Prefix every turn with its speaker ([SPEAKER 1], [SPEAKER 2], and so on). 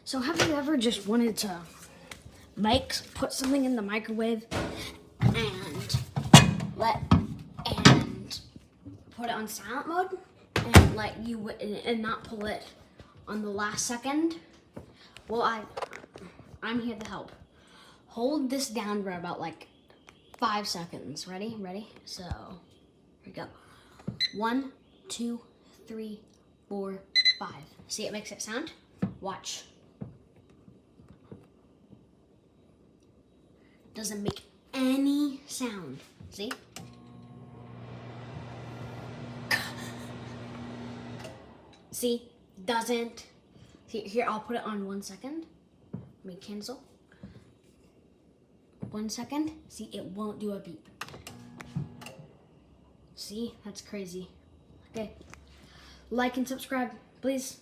[SPEAKER 1] So have you ever just wanted to put something in the microwave and put it on silent mode and not pull it on the last second? Well, I'm here to help. Hold this down for about like 5 seconds. Ready? So here we go. 1, 2, 3, 4, 5. See, it makes it sound. Watch. Doesn't make any sound. See? See? Doesn't. Here, I'll put it on 1 second. Let me cancel. 1 second. See, it won't do a beep. See? That's crazy. Okay. Like and subscribe, please.